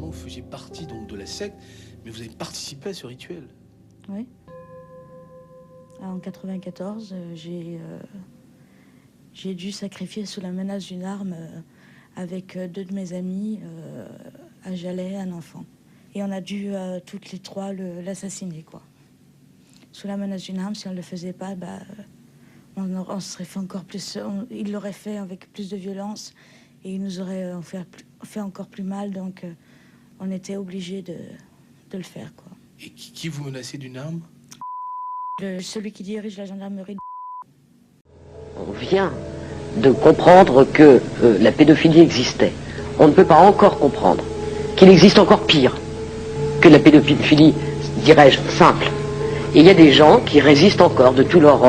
vous faisiez partie donc de la secte, mais vous avez participé à ce rituel. Oui. En 94, j'ai dû sacrifier sous la menace d'une arme avec deux de mes amis à Jalais un enfant. Et on a dû toutes les trois l'assassiner, quoi. Sous la menace d'une arme, si on ne le faisait pas, on serait fait encore plus. Il l'aurait fait avec plus de violence et il nous aurait fait encore plus mal. Donc, on était obligés de le faire, quoi. Et qui vous menaçait d'une arme? Celui qui dirige la gendarmerie. On vient de comprendre que la pédophilie existait. On ne peut pas encore comprendre qu'il existe encore pire que la pédophilie, dirais-je, simple. Et il y a des gens qui résistent encore de toute leur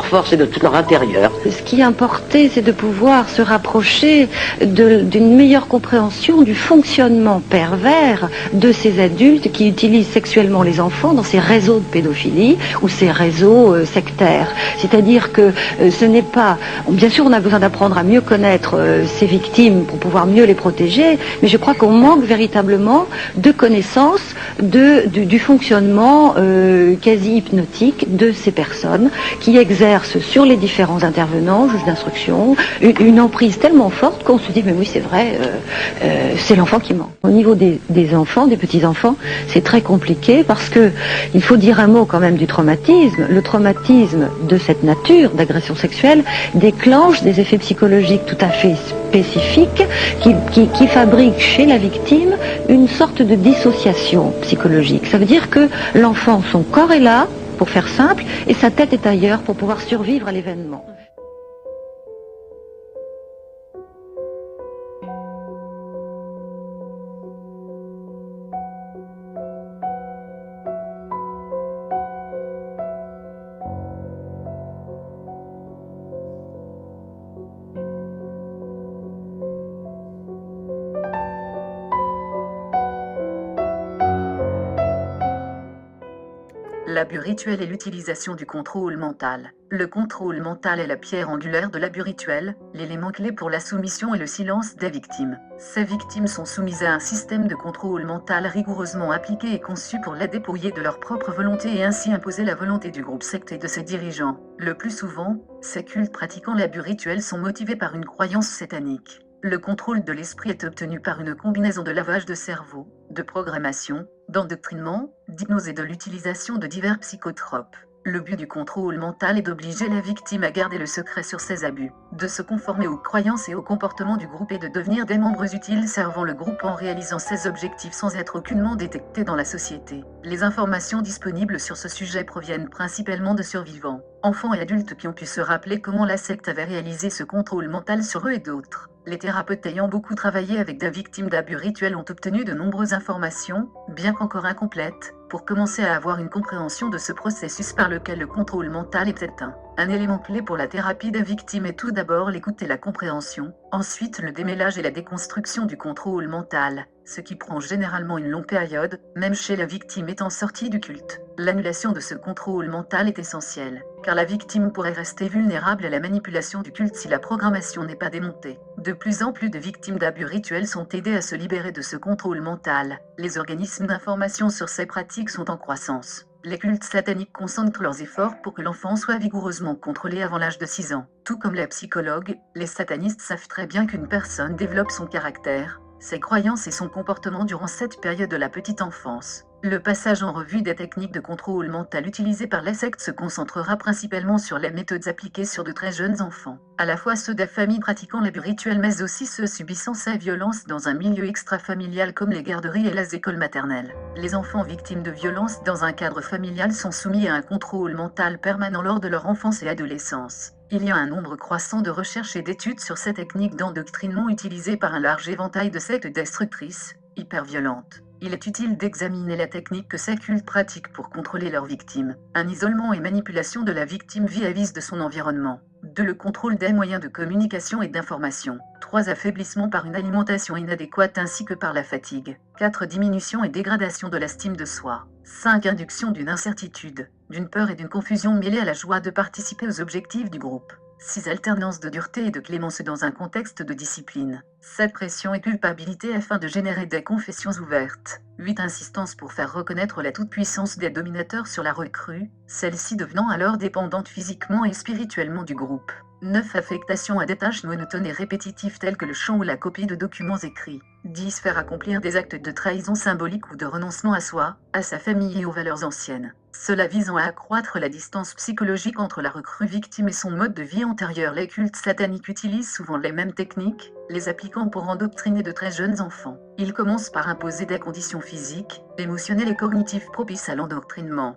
force et de tout leur intérieur. Ce qui importait, c'est de pouvoir se rapprocher d'une meilleure compréhension du fonctionnement pervers de ces adultes qui utilisent sexuellement les enfants dans ces réseaux de pédophilie ou ces réseaux sectaires. C'est-à-dire que ce n'est pas... Bien sûr, on a besoin d'apprendre à mieux connaître ces victimes pour pouvoir mieux les protéger, mais je crois qu'on manque véritablement de connaissances du fonctionnement quasi hypnotique de ces personnes qui exercent sur les différents intervenants, juges d'instruction, une emprise tellement forte qu'on se dit mais oui c'est vrai, c'est l'enfant qui ment. Au niveau des enfants, des petits-enfants, c'est très compliqué parce que il faut dire un mot quand même du traumatisme. Le traumatisme de cette nature d'agression sexuelle déclenche des effets psychologiques tout à fait spécifiques qui fabriquent chez la victime une sorte de dissociation psychologique. Ça veut dire que l'enfant, son corps est là, pour faire simple, et sa tête est ailleurs pour pouvoir survivre à l'événement. L'abus rituel et l'utilisation du contrôle mental. Le contrôle mental est la pierre angulaire de l'abus rituel, l'élément clé pour la soumission et le silence des victimes. Ces victimes sont soumises à un système de contrôle mental rigoureusement appliqué et conçu pour les dépouiller de leur propre volonté et ainsi imposer la volonté du groupe secte et de ses dirigeants. Le plus souvent, ces cultes pratiquant l'abus rituel sont motivés par une croyance satanique. Le contrôle de l'esprit est obtenu par une combinaison de lavage de cerveau, de programmation, d'endoctrinement, d'hypnose et de l'utilisation de divers psychotropes. Le but du contrôle mental est d'obliger la victime à garder le secret sur ses abus, de se conformer aux croyances et aux comportements du groupe et de devenir des membres utiles servant le groupe en réalisant ses objectifs sans être aucunement détectés dans la société. Les informations disponibles sur ce sujet proviennent principalement de survivants, enfants et adultes qui ont pu se rappeler comment la secte avait réalisé ce contrôle mental sur eux et d'autres. Les thérapeutes ayant beaucoup travaillé avec des victimes d'abus rituels ont obtenu de nombreuses informations, bien qu'encore incomplètes, pour commencer à avoir une compréhension de ce processus par lequel le contrôle mental est atteint. Un élément clé pour la thérapie des victimes est tout d'abord l'écoute et la compréhension, ensuite le démêlage et la déconstruction du contrôle mental, ce qui prend généralement une longue période, même chez la victime étant sortie du culte. L'annulation de ce contrôle mental est essentielle, car la victime pourrait rester vulnérable à la manipulation du culte si la programmation n'est pas démontée. De plus en plus de victimes d'abus rituels sont aidées à se libérer de ce contrôle mental. Les organismes d'information sur ces pratiques sont en croissance. Les cultes sataniques concentrent leurs efforts pour que l'enfant soit vigoureusement contrôlé avant l'âge de 6 ans. Tout comme les psychologues, les satanistes savent très bien qu'une personne développe son caractère, ses croyances et son comportement durant cette période de la petite enfance. Le passage en revue des techniques de contrôle mental utilisées par la secte se concentrera principalement sur les méthodes appliquées sur de très jeunes enfants, à la fois ceux des familles pratiquant l'abus rituel mais aussi ceux subissant ces violences dans un milieu extrafamilial comme les garderies et les écoles maternelles. Les enfants victimes de violences dans un cadre familial sont soumis à un contrôle mental permanent lors de leur enfance et adolescence. Il y a un nombre croissant de recherches et d'études sur ces techniques d'endoctrinement utilisées par un large éventail de sectes destructrices, hyper violentes. Il est utile d'examiner la technique que ces cultes pratiquent pour contrôler leurs victimes. Un isolement et manipulation de la victime vis-à-vis de son environnement. 2. Le contrôle des moyens de communication et d'information. 3. Affaiblissement par une alimentation inadéquate ainsi que par la fatigue. 4. Diminution et dégradation de l'estime de soi. 5. Induction d'une incertitude, d'une peur et d'une confusion mêlée à la joie de participer aux objectifs du groupe. 6 alternance de dureté et de clémence dans un contexte de discipline. 7 pression et culpabilité afin de générer des confessions ouvertes. 8 insistance pour faire reconnaître la toute-puissance des dominateurs sur la recrue, celle-ci devenant alors dépendante physiquement et spirituellement du groupe. 9 affectation à des tâches monotones et répétitives telles que le chant ou la copie de documents écrits. 10 faire accomplir des actes de trahison symbolique ou de renoncement à soi, à sa famille et aux valeurs anciennes. Cela visant à accroître la distance psychologique entre la recrue victime et son mode de vie antérieur. Les cultes sataniques utilisent souvent les mêmes techniques, les appliquant pour endoctriner de très jeunes enfants. Ils commencent par imposer des conditions physiques, émotionnelles et cognitives propices à l'endoctrinement.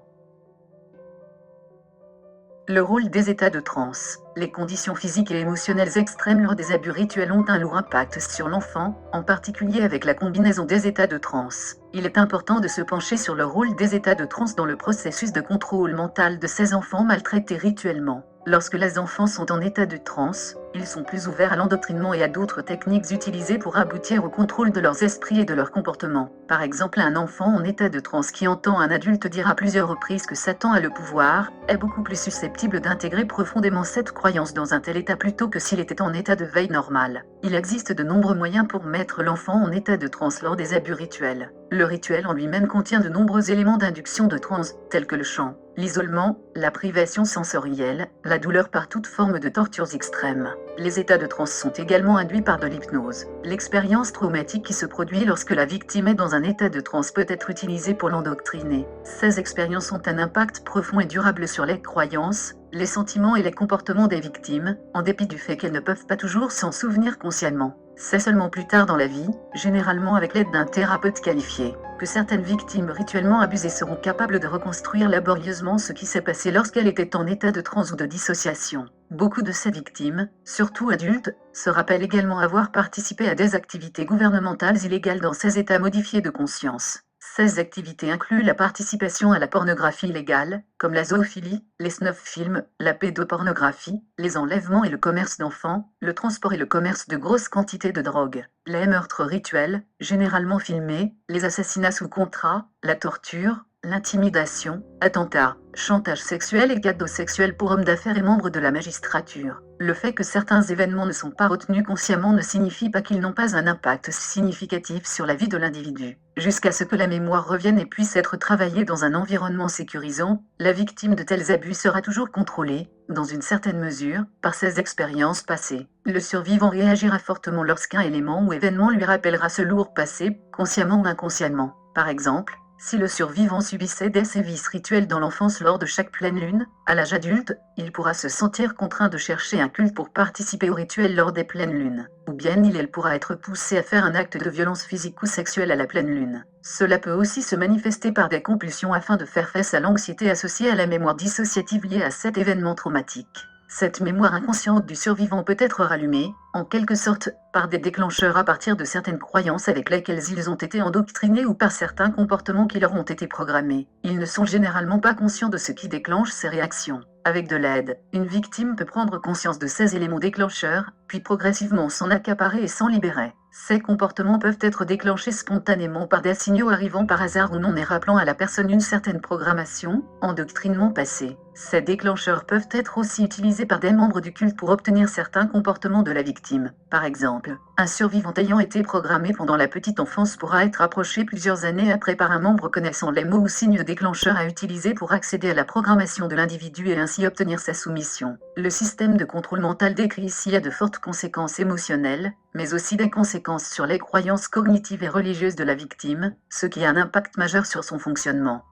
Le rôle des états de transe. Les conditions physiques et émotionnelles extrêmes lors des abus rituels ont un lourd impact sur l'enfant, en particulier avec la combinaison des états de transe. Il est important de se pencher sur le rôle des états de transe dans le processus de contrôle mental de ces enfants maltraités rituellement. Lorsque les enfants sont en état de transe, ils sont plus ouverts à l'endoctrinement et à d'autres techniques utilisées pour aboutir au contrôle de leurs esprits et de leurs comportements. Par exemple, un enfant en état de transe qui entend un adulte dire à plusieurs reprises que Satan a le pouvoir, est beaucoup plus susceptible d'intégrer profondément cette croyance dans un tel état plutôt que s'il était en état de veille normal. Il existe de nombreux moyens pour mettre l'enfant en état de transe lors des abus rituels. Le rituel en lui-même contient de nombreux éléments d'induction de transe, tels que le chant, l'isolement, la privation sensorielle, la douleur par toute forme de tortures extrêmes. Les états de transe sont également induits par de l'hypnose. L'expérience traumatique qui se produit lorsque la victime est dans un état de transe peut être utilisée pour l'endoctriner. Ces expériences ont un impact profond et durable sur les croyances, les sentiments et les comportements des victimes, en dépit du fait qu'elles ne peuvent pas toujours s'en souvenir consciemment. C'est seulement plus tard dans la vie, généralement avec l'aide d'un thérapeute qualifié, que certaines victimes rituellement abusées seront capables de reconstruire laborieusement ce qui s'est passé lorsqu'elles étaient en état de transe ou de dissociation. Beaucoup de ces victimes, surtout adultes, se rappellent également avoir participé à des activités gouvernementales illégales dans ces états modifiés de conscience. Ces activités incluent la participation à la pornographie illégale, comme la zoophilie, les snuff films, la pédopornographie, les enlèvements et le commerce d'enfants, le transport et le commerce de grosses quantités de drogue, les meurtres rituels, généralement filmés, les assassinats sous contrat, la torture, l'intimidation, attentats, chantage sexuel et cadeaux sexuels pour hommes d'affaires et membres de la magistrature. Le fait que certains événements ne sont pas retenus consciemment ne signifie pas qu'ils n'ont pas un impact significatif sur la vie de l'individu. Jusqu'à ce que la mémoire revienne et puisse être travaillée dans un environnement sécurisant, la victime de tels abus sera toujours contrôlée, dans une certaine mesure, par ses expériences passées. Le survivant réagira fortement lorsqu'un élément ou événement lui rappellera ce lourd passé, consciemment ou inconsciemment. Par exemple, si le survivant subissait des sévices rituels dans l'enfance lors de chaque pleine lune, à l'âge adulte, il pourra se sentir contraint de chercher un culte pour participer au rituel lors des pleines lunes. Ou bien elle pourra être poussé à faire un acte de violence physique ou sexuelle à la pleine lune. Cela peut aussi se manifester par des compulsions afin de faire face à l'anxiété associée à la mémoire dissociative liée à cet événement traumatique. Cette mémoire inconsciente du survivant peut être rallumée, en quelque sorte, par des déclencheurs à partir de certaines croyances avec lesquelles ils ont été endoctrinés ou par certains comportements qui leur ont été programmés. Ils ne sont généralement pas conscients de ce qui déclenche ces réactions. Avec de l'aide, une victime peut prendre conscience de ces éléments déclencheurs, puis progressivement s'en accaparer et s'en libérer. Ces comportements peuvent être déclenchés spontanément par des signaux arrivant par hasard ou non et rappelant à la personne une certaine programmation, endoctrinement passé. Ces déclencheurs peuvent être aussi utilisés par des membres du culte pour obtenir certains comportements de la victime. Par exemple, un survivant ayant été programmé pendant la petite enfance pourra être approché plusieurs années après par un membre connaissant les mots ou signes déclencheurs à utiliser pour accéder à la programmation de l'individu et ainsi obtenir sa soumission. Le système de contrôle mental décrit ici a de fortes conséquences émotionnelles, mais aussi des conséquences sur les croyances cognitives et religieuses de la victime, ce qui a un impact majeur sur son fonctionnement.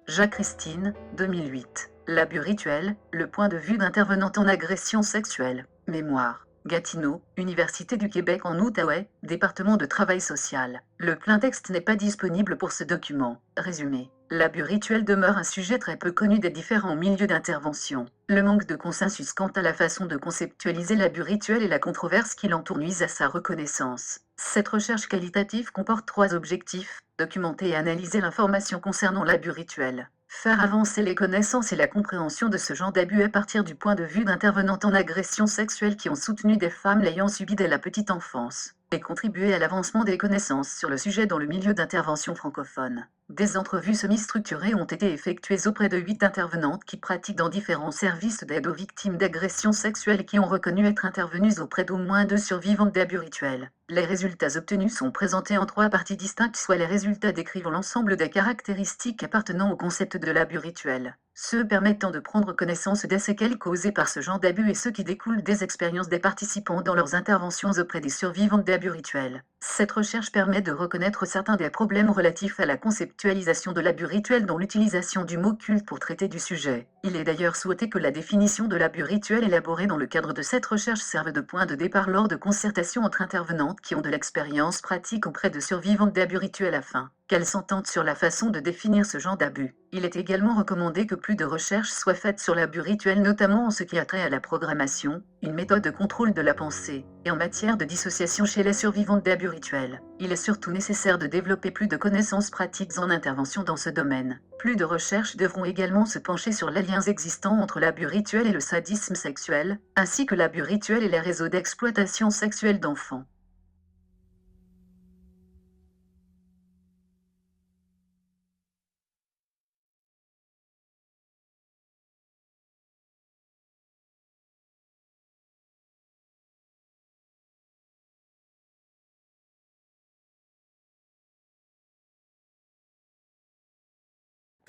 Jacques Christine, 2008. L'abus rituel, le point de vue d'intervenante en agression sexuelle. Mémoire. Gatineau, Université du Québec en Outaouais, département de travail social. Le plein texte n'est pas disponible pour ce document. Résumé. L'abus rituel demeure un sujet très peu connu des différents milieux d'intervention. Le manque de consensus quant à la façon de conceptualiser l'abus rituel et la controverse qui l'entoure nuisent à sa reconnaissance. Cette recherche qualitative comporte 3 objectifs: documenter et analyser l'information concernant l'abus rituel, Faire avancer les connaissances et la compréhension de ce genre d'abus à partir du point de vue d'intervenantes en agression sexuelle qui ont soutenu des femmes l'ayant subi dès la petite enfance, et contribuer à l'avancement des connaissances sur le sujet dans le milieu d'intervention francophone. Des entrevues semi-structurées ont été effectuées auprès de 8 intervenantes qui pratiquent dans différents services d'aide aux victimes d'agressions sexuelles et qui ont reconnu être intervenues auprès d'au moins 2 survivantes d'abus rituels. Les résultats obtenus sont présentés en 3 parties distinctes, soit les résultats décrivant l'ensemble des caractéristiques appartenant au concept de l'abus rituel, ceux permettant de prendre connaissance des séquelles causées par ce genre d'abus et ceux qui découlent des expériences des participants dans leurs interventions auprès des survivantes d'abus rituels. Cette recherche permet de reconnaître certains des problèmes relatifs à la conceptualisation de l'abus rituel, dont l'utilisation du mot culte pour traiter du sujet. Il est d'ailleurs souhaité que la définition de l'abus rituel élaborée dans le cadre de cette recherche serve de point de départ lors de concertations entre intervenantes qui ont de l'expérience pratique auprès de survivantes d'abus rituels afin qu'elles s'entendent sur la façon de définir ce genre d'abus. Il est également recommandé que plus de recherches soient faites sur l'abus rituel, notamment en ce qui a trait à la programmation, une méthode de contrôle de la pensée, et en matière de dissociation chez les survivantes d'abus rituels. Il est surtout nécessaire de développer plus de connaissances pratiques en intervention dans ce domaine. Plus de recherches devront également se pencher sur les liens existants entre l'abus rituel et le sadisme sexuel, ainsi que l'abus rituel et les réseaux d'exploitation sexuelle d'enfants.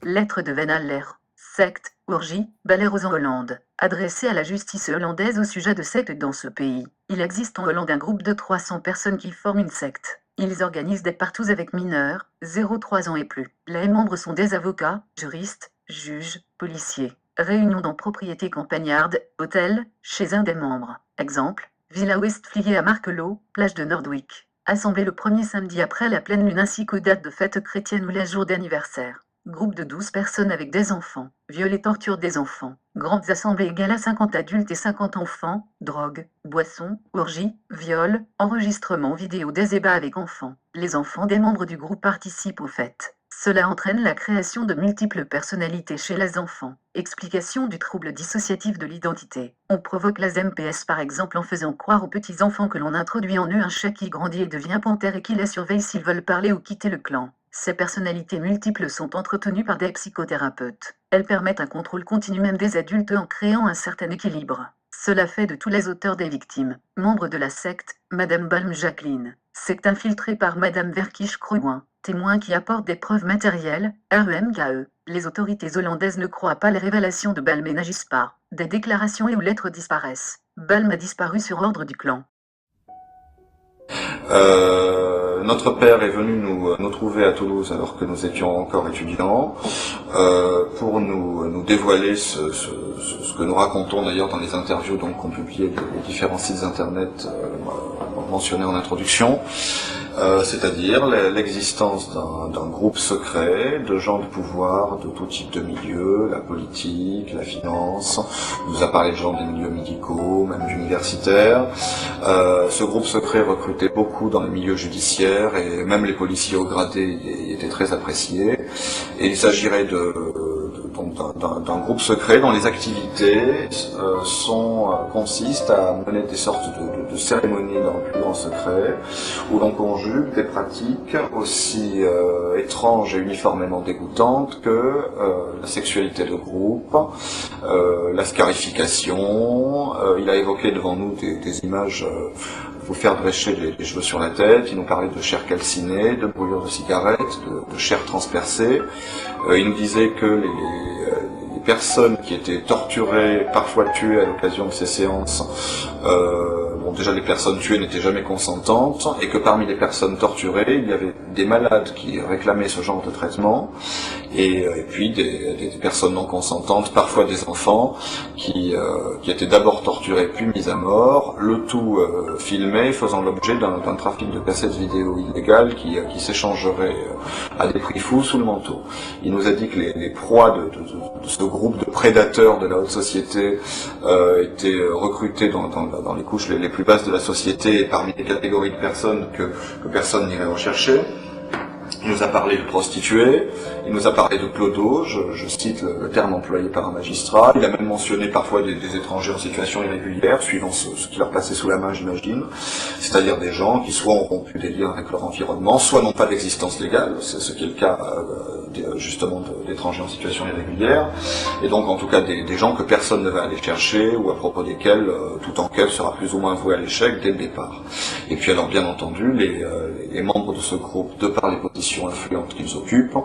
Lettre de Van Aller, secte, orgie, Balleros en Hollande, adressée à la justice hollandaise au sujet de sectes dans ce pays. Il existe en Hollande un groupe de 300 personnes qui forment une secte. Ils organisent des partous avec mineurs, 0,3 ans et plus. Les membres sont des avocats, juristes, juges, policiers. Réunion dans propriété campagnarde, hôtel, chez un des membres. Exemple, Villa Westflier à Markelot, plage de Nordwick. Assemblée le premier samedi après la pleine lune ainsi qu'aux dates de fêtes chrétiennes ou les jours d'anniversaire. Groupe de 12 personnes avec des enfants. Viol et torture des enfants. Grandes assemblées égales à 50 adultes et 50 enfants. Drogue, boissons, orgies, viol, enregistrement vidéo des ébats avec enfants. Les enfants des membres du groupe participent aux fêtes. Cela entraîne la création de multiples personnalités chez les enfants. Explication du trouble dissociatif de l'identité. On provoque les MPS par exemple en faisant croire aux petits enfants que l'on introduit en eux un chat qui grandit et devient panthère et qui les surveille s'ils veulent parler ou quitter le clan. Ces personnalités multiples sont entretenues par des psychothérapeutes. Elles permettent un contrôle continu même des adultes en créant un certain équilibre. Cela fait de tous les auteurs des victimes. Membre de la secte, Madame Balm Jacqueline. Secte infiltrée par Madame Verkisch Kruijwijn. Témoin qui apporte des preuves matérielles, REMKE. Les autorités hollandaises ne croient pas les révélations de Balm et n'agissent pas. Des déclarations et ou lettres disparaissent. Balm a disparu sur ordre du clan. Notre père est venu nous trouver à Toulouse alors que nous étions encore étudiants pour nous dévoiler ce que nous racontons d'ailleurs dans les interviews donc qu'on publiait les différents sites internet mentionnés en introduction. C'est-à-dire l'existence d'un groupe secret de gens de pouvoir de tout type de milieux, la politique, la finance, on nous a parlé de gens des milieux médicaux, même universitaires. Ce groupe secret recrutait beaucoup dans les milieux judiciaires et même les policiers haut gradés étaient très appréciés. Et il s'agirait d'un groupe secret dont les activités consistent à mener des sortes de cérémonies dans le plus grand secret, où l'on conjugue des pratiques aussi étranges et uniformément dégoûtantes que la sexualité de groupe, la scarification. Il a évoqué devant nous des images vous faire drescher les cheveux sur la tête. Il nous parlait de chair calcinée, de brûlures de cigarettes, de chair transpercée. Il nous disait que les personnes qui étaient torturées, parfois tuées à l'occasion de ces séances, déjà les personnes tuées n'étaient jamais consentantes, et que parmi les personnes torturées, il y avait des malades qui réclamaient ce genre de traitement, et puis des personnes non consentantes, parfois des enfants, qui étaient d'abord torturés puis mis à mort, le tout filmé, faisant l'objet d'un trafic de cassettes vidéo illégales qui s'échangerait à des prix fous sous le manteau. Il nous a dit que les proies de ce groupe de prédateurs de la haute société étaient recrutés dans les couches les plus basses de la société et parmi les catégories de personnes que personne n'irait rechercher. Il nous a parlé de prostituées, il nous a parlé de clodo, je cite le terme employé par un magistrat. Il a même mentionné parfois des étrangers en situation irrégulière, suivant ce qui leur passait sous la main, j'imagine. C'est-à-dire des gens qui soit ont rompu des liens avec leur environnement, soit n'ont pas d'existence légale, c'est ce qui est le cas justement d'étrangers en situation irrégulière. Et donc en tout cas des gens que personne ne va aller chercher, ou à propos desquels toute enquête sera plus ou moins vouée à l'échec dès le départ. Et puis alors bien entendu, les membres de ce groupe, de par les positions influentes qu'ils occupent,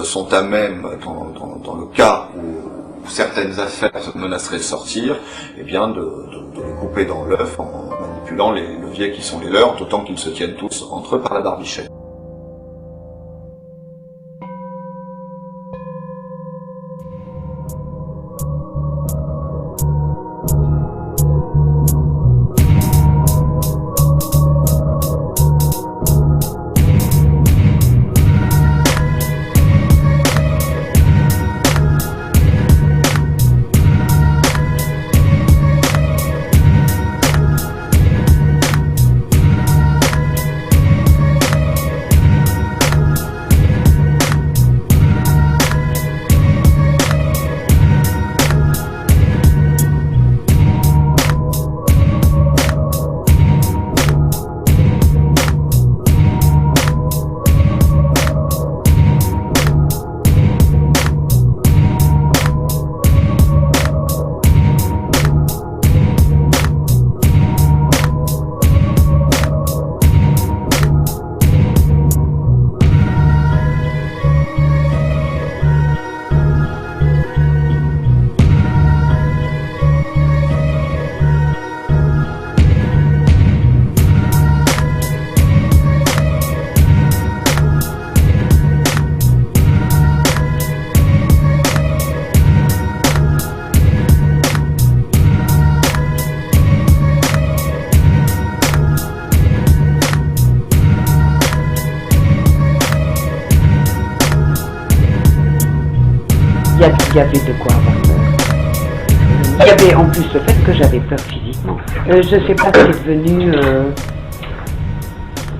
sont à même, dans le cas où certaines affaires menaceraient de sortir, eh bien de les couper dans l'œuf en manipulant les leviers qui sont les leurs, d'autant qu'ils se tiennent tous entre eux par la barbichette. Il y avait de quoi avoir peur. Il y avait en plus le fait que j'avais peur physiquement. Je ne sais pas ce qui est devenu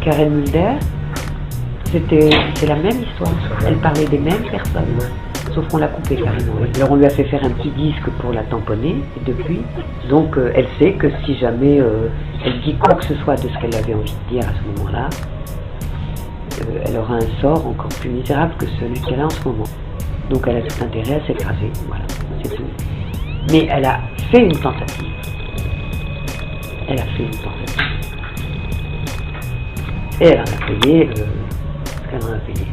Karen Mulder. C'est la même histoire. Elle parlait des mêmes personnes. Sauf qu'on l'a coupée carrément. Alors on lui a fait faire un petit disque pour la tamponner, et depuis. Donc elle sait que si jamais elle dit quoi que ce soit de ce qu'elle avait envie de dire à ce moment-là, elle aura un sort encore plus misérable que celui qu'elle a en ce moment. Donc elle a tout intérêt à s'écraser, voilà, c'est tout. Mais elle a fait une tentative. Elle a fait une tentative. Et elle en a payé ce qu'elle en a payé.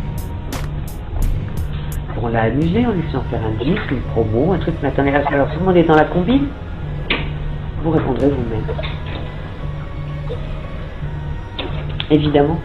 On l'a amusée en lui faisant faire un disque, une promo, un truc. Mais attendez, alors tout le monde est dans la combine. Vous répondrez vous-même. Évidemment.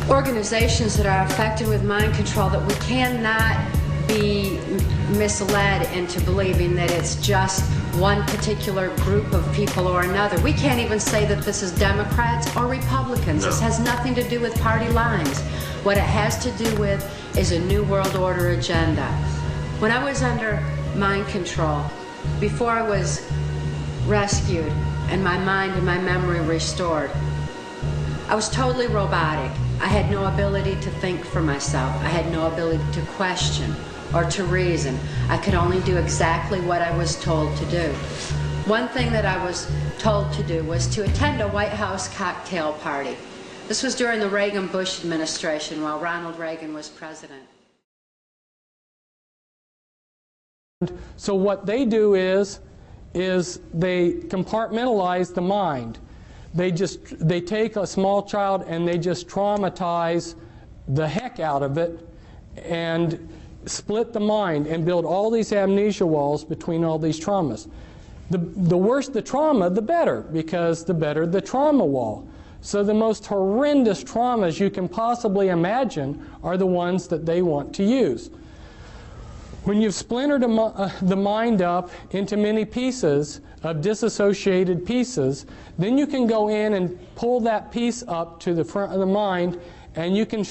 Organizations that are affected with mind control, that we cannot be misled into believing that it's just one particular group of people or another. We can't even say that this is Democrats or Republicans. No. This has nothing to do with party lines. What it has to do with is a New World Order agenda. When I was under mind control, before I was rescued and my mind and my memory restored, I was totally robotic. I had no ability to think for myself. I had no ability to question or to reason. I could only do exactly what I was told to do. One thing that I was told to do was to attend a White House cocktail party. This was during the Reagan-Bush administration while Ronald Reagan was president. So what they do is they compartmentalize the mind. They take a small child and they just traumatize the heck out of it and split the mind and build all these amnesia walls between all these traumas. The worse the trauma, the better, because the better the trauma wall. So the most horrendous traumas you can possibly imagine are the ones that they want to use. When you've splintered the mind up into many pieces of disassociated pieces, then you can go in and pull that piece up to the front of the mind, and you can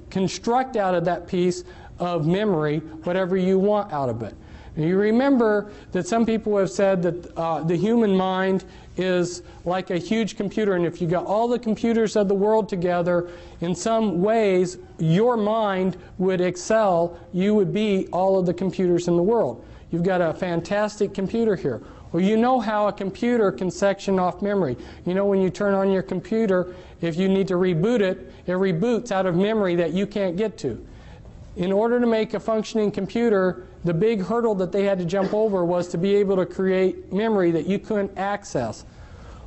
construct out of that piece of memory whatever you want out of it. And you remember that some people have said that the human mind is like a huge computer, and if you got all the computers of the world together, in some ways your mind would excel. You would be all of the computers in the world. You've got a fantastic computer here. Well, you know how a computer can section off memory. You know when you turn on your computer, if you need to reboot it, it reboots out of memory that you can't get to. In order to make a functioning computer, the big hurdle that they had to jump over was to be able to create memory that you couldn't access.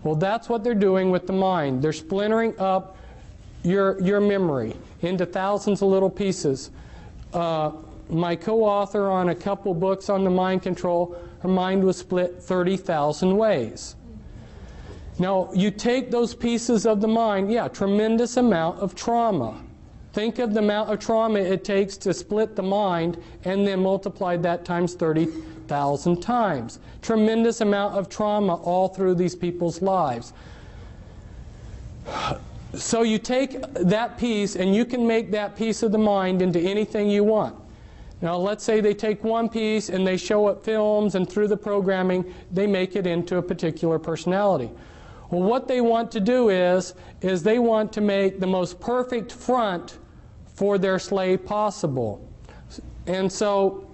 Well, that's what they're doing with the mind. They're splintering up your memory into thousands of little pieces. My co-author on a couple books on the mind control, her mind was split 30,000 ways. Now, you take those pieces of the mind, yeah, tremendous amount of trauma. Think of the amount of trauma it takes to split the mind and then multiply that times 30,000 times. Tremendous amount of trauma all through these people's lives. So you take that piece and you can make that piece of the mind into anything you want. Now let's say they take one piece and they show it films, and through the programming they make it into a particular personality. Well, what they want to do is they want to make the most perfect front for their slave possible. And so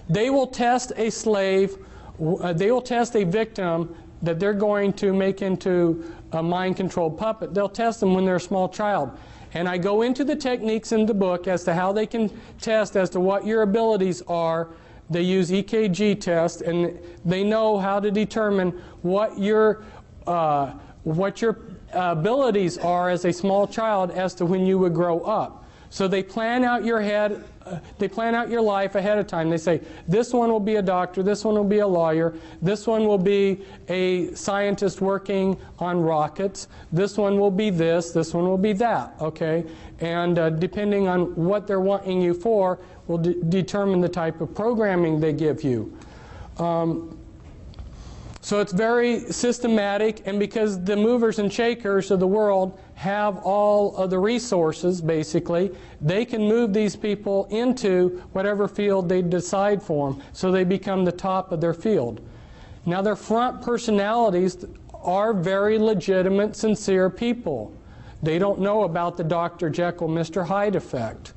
they will test a slave, they will test a victim that they're going to make into a mind-controlled puppet. They'll test them when they're a small child. And I go into the techniques in the book as to how they can test as to what your abilities are. They use EKG tests, and they know how to determine what your abilities are as a small child as to when you would grow up. So they plan out your they plan out your life ahead of time. They say, this one will be a doctor, this one will be a lawyer, this one will be a scientist working on rockets, this one will be this one will be that, okay? And depending on what they're wanting you for will determine the type of programming they give you. So it's very systematic, and because the movers and shakers of the world have all of the resources, basically, they can move these people into whatever field they decide for them, so they become the top of their field. Now, their front personalities are very legitimate, sincere people. They don't know about the Dr. Jekyll, Mr. Hyde effect.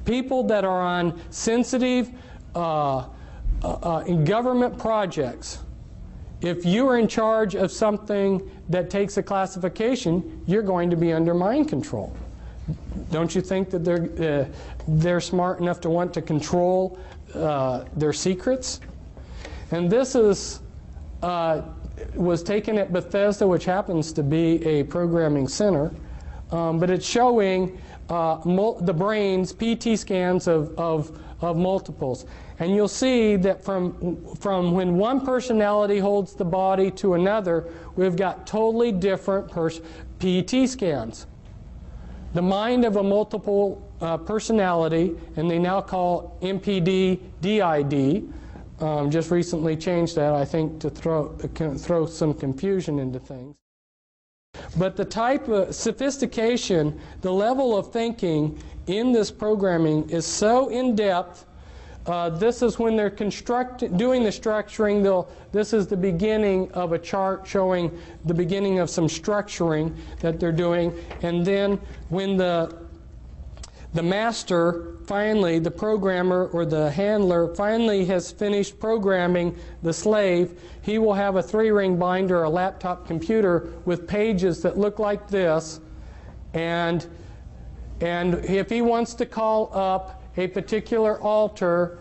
People that are on sensitive in government projects, if you are in charge of something that takes a classification, you're going to be under mind control. Don't you think that they're smart enough to want to control their secrets? And this is was taken at Bethesda, which happens to be a programming center, but it's showing the brain's PT scans of multiples. And you'll see that from when one personality holds the body to another, we've got totally different PET scans. The mind of a multiple personality, and they now call MPD-DID, just recently changed that, I think, to throw some confusion into things. But the type of sophistication, the level of thinking in this programming is so in-depth. This is when they're doing the structuring. This is the beginning of a chart showing the beginning of some structuring that they're doing. And then when the master finally, the programmer or the handler finally has finished programming the slave, he will have a 3-ring binder, a laptop computer with pages that look like this. And if he wants to call up a particular altar,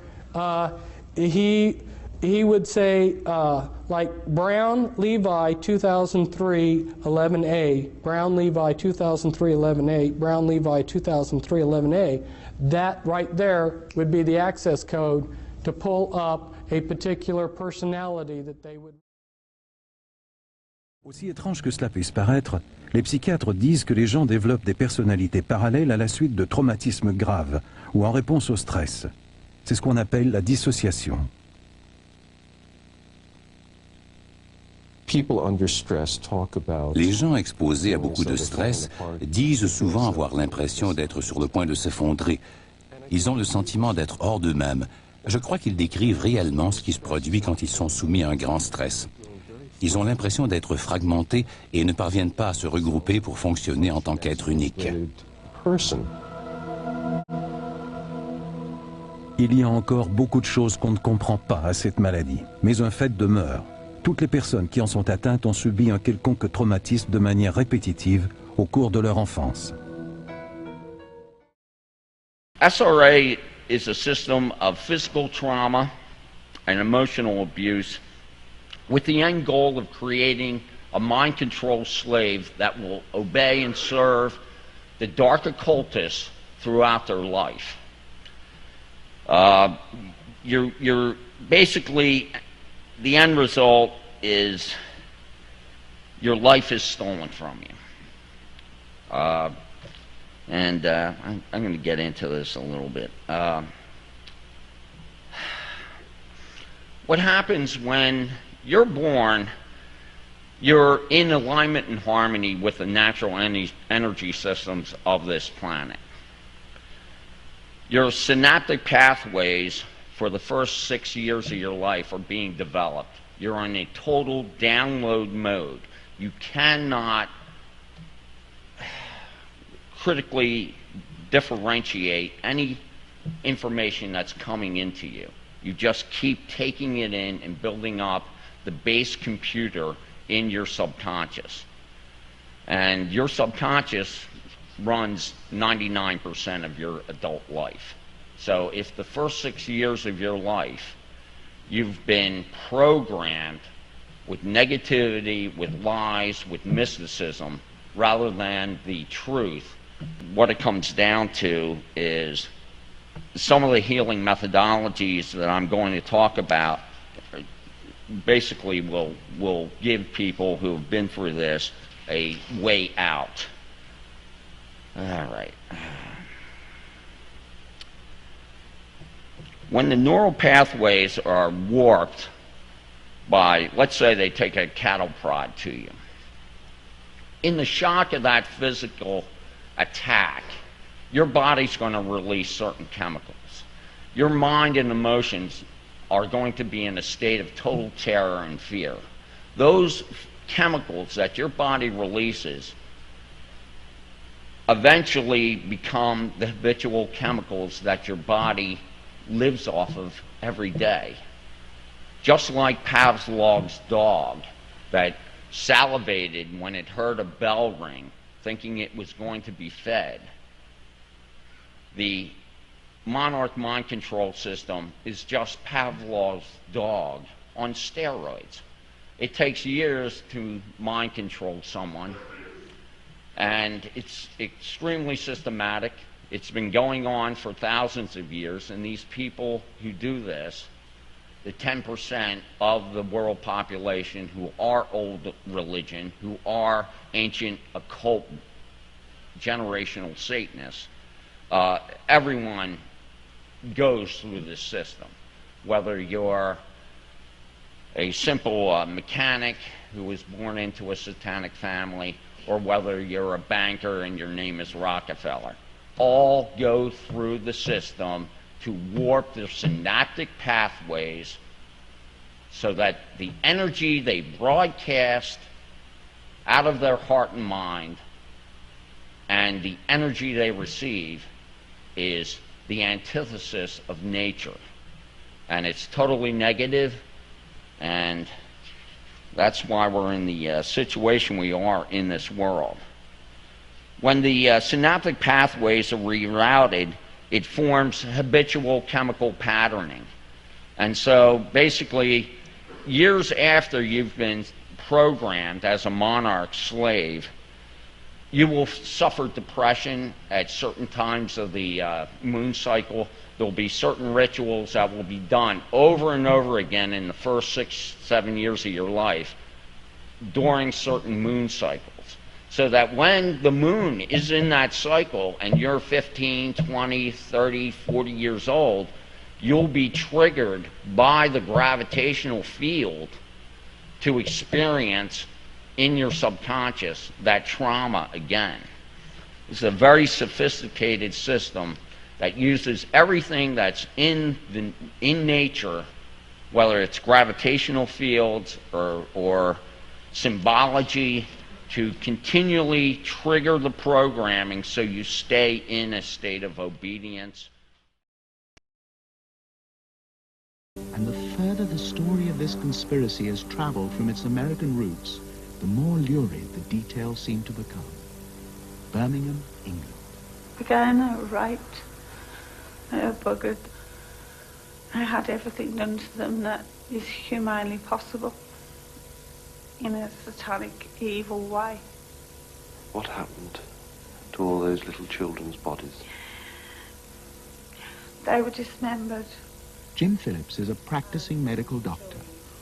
he would say like Brown Levi 2003 11A, Brown Levi 2003 11A, Brown Levi 2003 11A. That right there would be the access code to pull up a particular personality that they would. Aussi étrange que cela puisse paraître, les psychiatres disent que les gens développent des personnalités parallèles à la suite de traumatismes graves ou en réponse au stress. C'est ce qu'on appelle la dissociation. Les gens exposés à beaucoup de stress disent souvent avoir l'impression d'être sur le point de s'effondrer. Ils ont le sentiment d'être hors d'eux-mêmes. Je crois qu'ils décrivent réellement ce qui se produit quand ils sont soumis à un grand stress. Ils ont l'impression d'être fragmentés et ne parviennent pas à se regrouper pour fonctionner en tant qu'être unique. Il y a encore beaucoup de choses qu'on ne comprend pas à cette maladie, mais un fait demeure. Toutes les personnes qui en sont atteintes ont subi un quelconque traumatisme de manière répétitive au cours de leur enfance. SRA is a system of physical trauma and emotional abuse with the end goal of creating a mind-control slave that will obey and serve the dark occultists throughout their life. You're basically, the end result is your life is stolen from you. I'm going to get into this a little bit. What happens when you're born, you're in alignment and harmony with the natural energy systems of this planet. Your synaptic pathways for the first 6 years of your life are being developed. You're in a total download mode. You cannot critically differentiate any information that's coming into you. You just keep taking it in and building up the base computer in your subconscious. And your subconscious runs 99% of your adult life. So if the first 6 years of your life you've been programmed with negativity, with lies, with mysticism, rather than the truth, what it comes down to is some of the healing methodologies that I'm going to talk about basically will give people who have been through this a way out. All right. When the neural pathways are warped by, let's say they take a cattle prod to you, in the shock of that physical attack, your body's going to release certain chemicals. Your mind and emotions are going to be in a state of total terror and fear. Those chemicals that your body releases eventually become the habitual chemicals that your body lives off of every day. Just like Pavlov's dog that salivated when it heard a bell ring, thinking it was going to be fed. The Monarch mind control system is just Pavlov's dog on steroids. It takes years to mind control someone, and it's extremely systematic. It's been going on for thousands of years, and these people who do this, the 10% of the world population who are old religion, who are ancient occult generational Satanists, everyone goes through this system. Whether you're a simple mechanic who was born into a satanic family, or whether you're a banker and your name is Rockefeller, all go through the system to warp their synaptic pathways so that the energy they broadcast out of their heart and mind and the energy they receive is the antithesis of nature. And it's totally negative, and that's why we're in the situation we are in this world. When the synaptic pathways are rerouted, it forms habitual chemical patterning. And so basically, years after you've been programmed as a monarch slave, you will suffer depression at certain times of the moon cycle. There'll be certain rituals that will be done over and over again in the first 6, 7 years of your life during certain moon cycles. So that when the moon is in that cycle and you're 15, 20, 30, 40 years old, you'll be triggered by the gravitational field to experience in your subconscious that trauma again. It's a very sophisticated system that uses everything that's in nature, whether it's gravitational fields or symbology, to continually trigger the programming so you stay in a state of obedience. And the further the story of this conspiracy has traveled from its American roots, the more lurid the details seem to become. Birmingham, England. Again, I was raped. I was buggered. I had everything done to them that is humanly possible in a satanic, evil way. What happened to all those little children's bodies? They were dismembered. Jim Phillips is a practicing medical doctor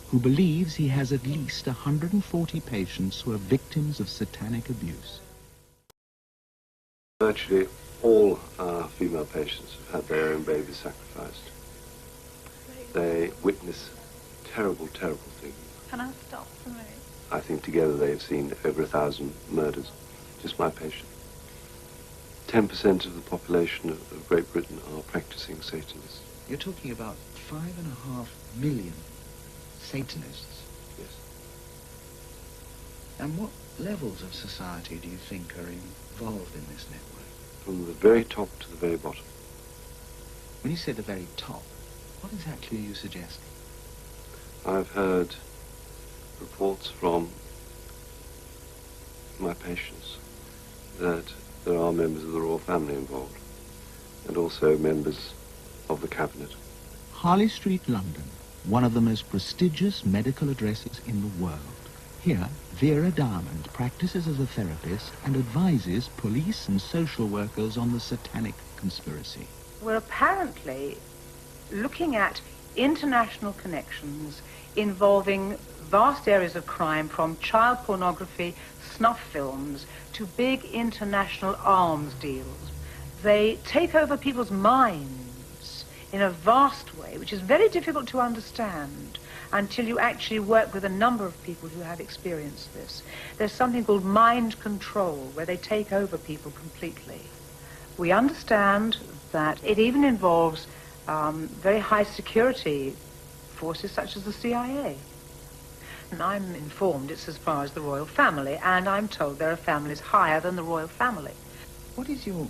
who believes he has at least 140 patients who are victims of satanic abuse. Virtually all our female patients have had their own babies sacrificed. They witness terrible, terrible things. Can I stop for a minute? I think together they've seen over 1,000 murders, just my patient. 10% of the population of Great Britain are practicing Satanists. You're talking about 5.5 million Satanists? Yes. And what levels of society do you think are involved in this network? From the very top to the very bottom. When you say the very top, what exactly are you suggesting? I've heard reports from my patients that there are members of the royal family involved, and also members of the cabinet. Harley Street, London, one of the most prestigious medical addresses in the world. Here, Vera Diamond practices as a therapist and advises police and social workers on the satanic conspiracy. We're apparently looking at international connections involving vast areas of crime, from child pornography, snuff films, to big international arms deals. They take over people's minds in a vast way, which is very difficult to understand until you actually work with a number of people who have experienced this. There's something called mind control, where they take over people completely. We understand that it even involves very high security forces such as the CIA. And I'm informed it's as far as the royal family, and I'm told there are families higher than the royal family. What is your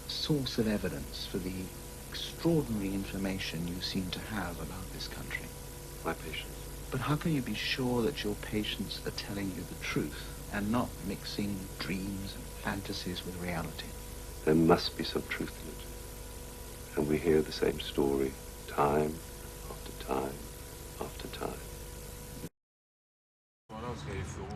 source of evidence for the extraordinary information you seem to have about this country? My patients. But how can you be sure that your patients are telling you the truth and not mixing dreams and fantasies with reality? There must be some truth in it. And we hear the same story time after time after time.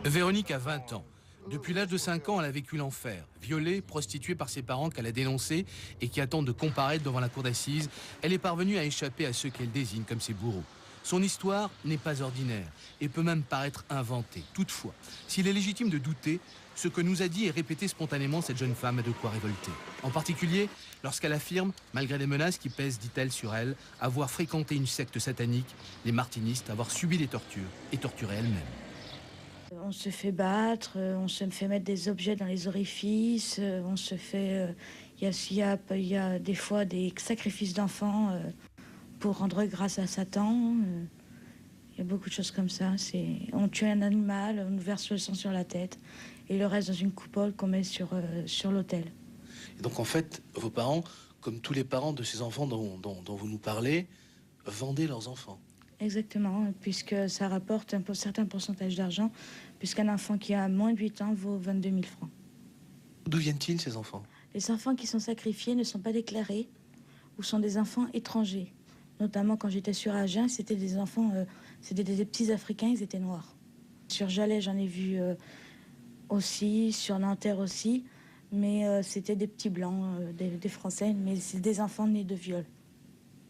Véronique a 20 ans. Depuis l'âge de 5 ans, elle a vécu l'enfer. Violée, prostituée par ses parents qu'elle a dénoncés et qui attendent de comparaître devant la cour d'assises, elle est parvenue à échapper à ceux qu'elle désigne comme ses bourreaux. Son histoire n'est pas ordinaire et peut même paraître inventée. Toutefois, s'il est légitime de douter, ce que nous a dit et répété spontanément cette jeune femme a de quoi révolter. En particulier, lorsqu'elle affirme, malgré les menaces qui pèsent, dit-elle, sur elle, avoir fréquenté une secte satanique, les martinistes, avoir subi des tortures et torturé elle-même. On se fait battre, on se fait mettre des objets dans les orifices, on se fait... Il y a des fois des sacrifices d'enfants pour rendre grâce à Satan. Il y a beaucoup de choses comme ça. On tue un animal, on nous verse le sang sur la tête et le reste dans une coupole qu'on met sur l'autel. Et donc en fait, vos parents, comme tous les parents de ces enfants dont vous nous parlez, vendaient leurs enfants. Exactement, puisque ça rapporte un certain pourcentage d'argent, puisqu'un enfant qui a moins de 8 ans vaut 22 000 francs. D'où viennent-ils, ces enfants? Les enfants qui sont sacrifiés ne sont pas déclarés ou sont des enfants étrangers. Notamment quand j'étais sur Agen, c'était des enfants, c'était des petits Africains, ils étaient noirs. Sur Jalais, j'en ai vu aussi, sur Nanterre aussi, mais c'était des petits blancs, des Français, mais c'est des enfants nés de viol.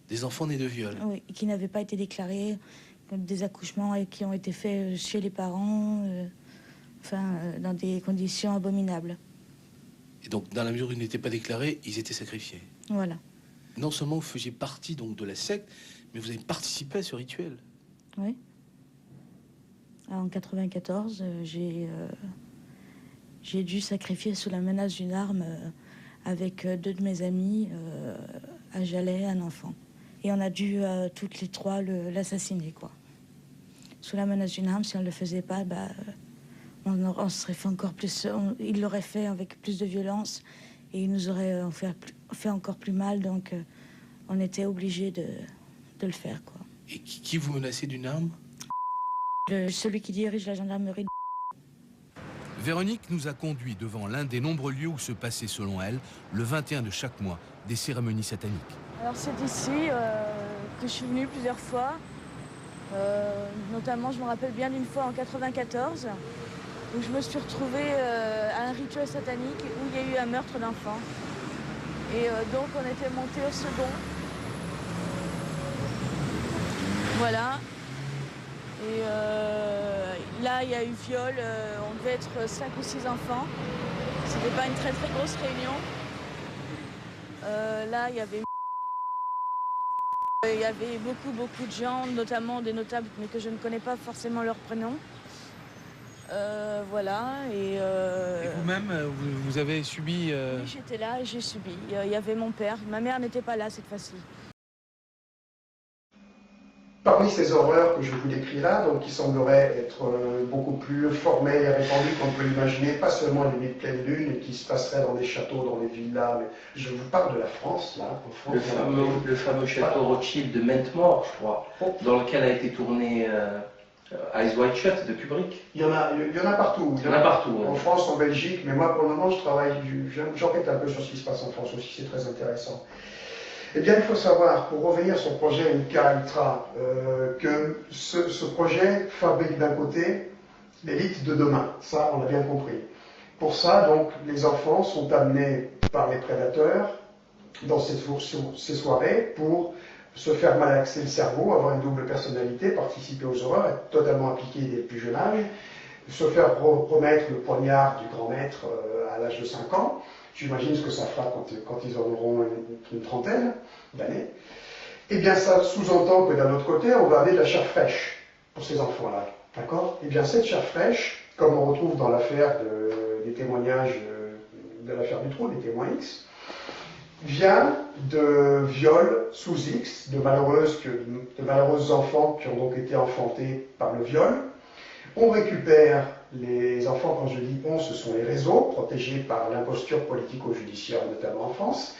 Des enfants nés de viol? Oui, qui n'avaient pas été déclarés, des accouchements et qui ont été faits chez les parents, dans des conditions abominables. Et donc, dans la mesure où ils n'étaient pas déclarés, ils étaient sacrifiés? Voilà. non seulement vous faisiez partie donc de la secte, mais vous avez participé à ce rituel. Oui. En 94, j'ai dû sacrifier sous la menace d'une arme avec 2 de mes amis à Jalais un enfant. Et on a dû toutes les 3 l'assassiner, quoi. Sous la menace d'une arme, si on ne le faisait pas, on serait fait encore plus. Il l'aurait fait avec plus de violence et il nous aurait fait encore plus mal. Donc, on était obligés de le faire, quoi. Et qui vous menaçait d'une arme? Celui qui dirige la gendarmerie. Véronique nous a conduits devant l'un des nombreux lieux où se passaient, selon elle, le 21 de chaque mois, des cérémonies sataniques. Alors, c'est ici que je suis venue plusieurs fois. Notamment, je me rappelle bien d'une fois en 94, où je me suis retrouvée à un rituel satanique où il y a eu un meurtre d'enfant. Et donc, on était monté au second. Voilà. Et là, il y a eu viol. On devait être 5 ou 6 enfants. C'était pas une très très grosse réunion. Là, il y avait beaucoup de gens, notamment des notables, mais que je ne connais pas forcément leur prénom. Voilà. Et vous-même, vous avez subi... Oui, j'étais là et j'ai subi. Il y avait mon père. Ma mère n'était pas là cette fois-ci. Parmi ces horreurs que je vous décris là, donc qui sembleraient être beaucoup plus formelles et répandues qu'on peut l'imaginer, pas seulement les nuits de pleine lune qui se passeraient dans des châteaux, dans des villas, mais je vous parle de la France, là. En France, le fameux château Rothschild de Mentemort, je crois, dans lequel a été tourné Eyes Wide Shut de Kubrick. Il y en a partout. Il y en a partout. En France, en Belgique, mais moi pour le moment, j'enquête un peu sur ce qui se passe en France aussi, c'est très intéressant. Eh bien, il faut savoir, pour revenir sur le projet MK Ultra, que ce projet fabrique d'un côté l'élite de demain. Ça, on l'a bien compris. Pour ça, donc, les enfants sont amenés par les prédateurs dans ces soirées pour se faire malaxer le cerveau, avoir une double personnalité, participer aux horreurs, être totalement impliqués dès le plus jeune âge, se faire remettre le poignard du grand maître à l'âge de 5 ans. J'imagine ce que ça fera quand ils en auront une trentaine d'années. Eh bien, ça sous-entend que d'un autre côté, on va amener de la chair fraîche pour ces enfants-là. D'accord? Eh bien, cette chair fraîche, comme on retrouve dans l'affaire des témoignages de l'affaire du trou, des témoins X, vient de viols sous X, de malheureux enfants qui ont donc été enfantés par le viol. On récupère les enfants, quand je dis on, ce sont les réseaux, protégés par l'imposture politico-judiciaire, notamment en France.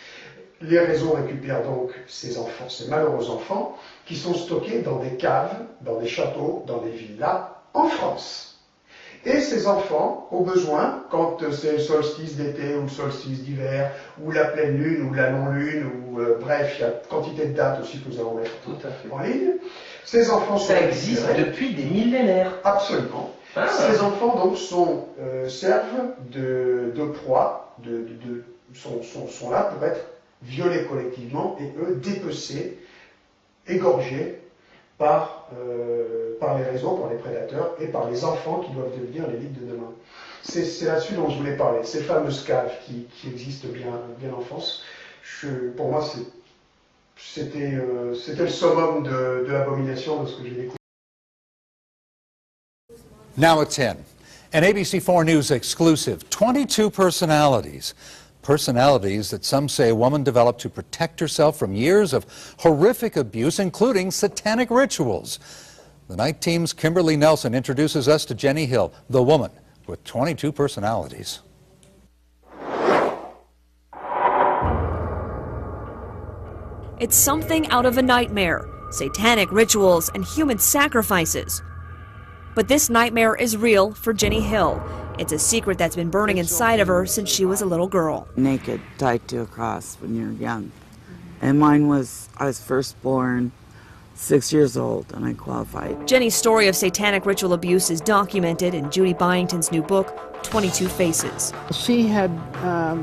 Les réseaux récupèrent donc ces enfants, ces malheureux enfants, qui sont stockés dans des caves, dans des châteaux, dans des villas, en France. Et ces enfants, au besoin, quand c'est le solstice d'été ou le solstice d'hiver, ou la pleine lune ou la non-lune, ou bref, il y a quantité de dates aussi que nous allons mettre en ligne, ces enfants sont... Ça existe depuis des millénaires. Absolument. Ces enfants donc servent de proie, sont là pour être violés collectivement et eux dépecés, égorgés par les réseaux, par les prédateurs et par les enfants qui doivent devenir l'élite de demain. C'est là-dessus dont je voulais parler, ces fameuses caves qui existent bien en France. Pour moi, c'était le summum de l'abomination de ce que j'ai découvert. Now at 10, an ABC4 News exclusive, 22 personalities. Personalities that some say a woman developed to protect herself from years of horrific abuse, including satanic rituals. The night team's Kimberly Nelson introduces us to Jenny Hill, the woman with 22 personalities. It's something out of a nightmare, satanic rituals and human sacrifices. But this nightmare is real for Jenny Hill. It's a secret that's been burning inside of her since she was a little girl. Naked, tied to a cross when you're young. And mine was, I was first born 6 years old and I qualified. Jenny's story of satanic ritual abuse is documented in Judy Byington's new book, 22 Faces. She had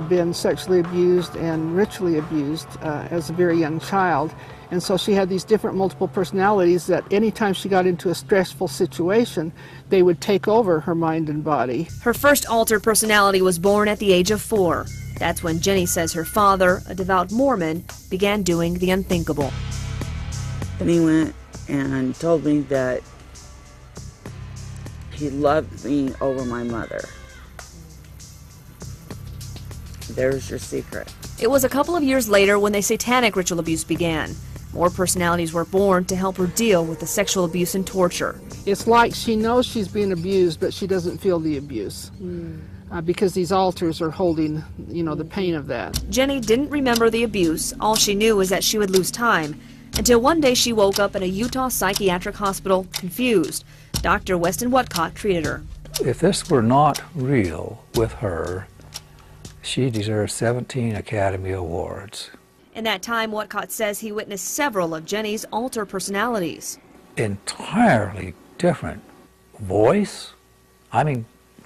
been sexually abused and ritually abused as a very young child. And so she had these different multiple personalities that anytime she got into a stressful situation, they would take over her mind and body. Her first altered personality was born at the age of 4. That's when Jenny says her father, a devout Mormon, began doing the unthinkable. And he went and told me that he loved me over my mother. There's your secret. It was a couple of years later when the satanic ritual abuse began. More personalities were born to help her deal with the sexual abuse and torture. It's like she knows she's being abused, but she doesn't feel the abuse. Because these altars are holding, the pain of that. Jenny didn't remember the abuse. All she knew was that she would lose time. Until one day she woke up in a Utah psychiatric hospital, confused. Dr. Weston Whatcott treated her. If this were not real with her, she deserves 17 Academy Awards. In that time, Whatcott says he witnessed several of Jenny's alter personalities. Entirely different voice.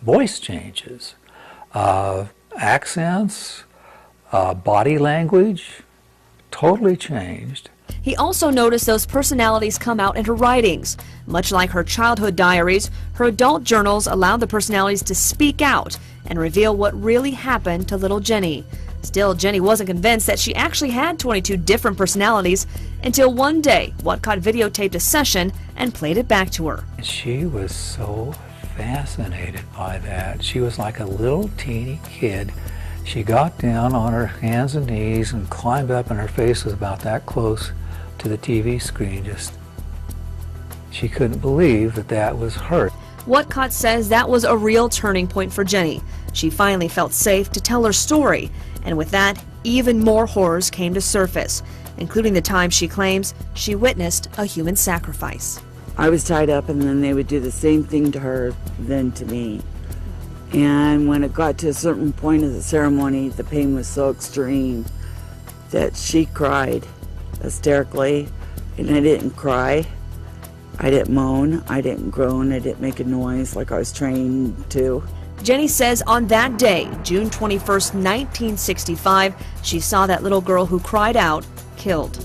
Voice changes, accents, body language, totally changed. He also noticed those personalities come out in her writings. Much like her childhood diaries, her adult journals allowed the personalities to speak out and reveal what really happened to little Jenny. Still, Jenny wasn't convinced that she actually had 22 different personalities until one day Whatcott videotaped a session and played it back to her. She was so fascinated by that. She was like a little teeny kid. She got down on her hands and knees and climbed up, and her face was about that close to the TV screen. She couldn't believe that was her. Whatcott says that was a real turning point for Jenny. She finally felt safe to tell her story, and with that, even more horrors came to surface, including the time she claims she witnessed a human sacrifice. I was tied up, and then they would do the same thing to her then to me. And when it got to a certain point of the ceremony, the pain was so extreme that she cried hysterically, and I didn't cry. I didn't moan, I didn't groan, I didn't make a noise like I was trained to. Jenny says on that day, June 21st, 1965, she saw that little girl who cried out, killed.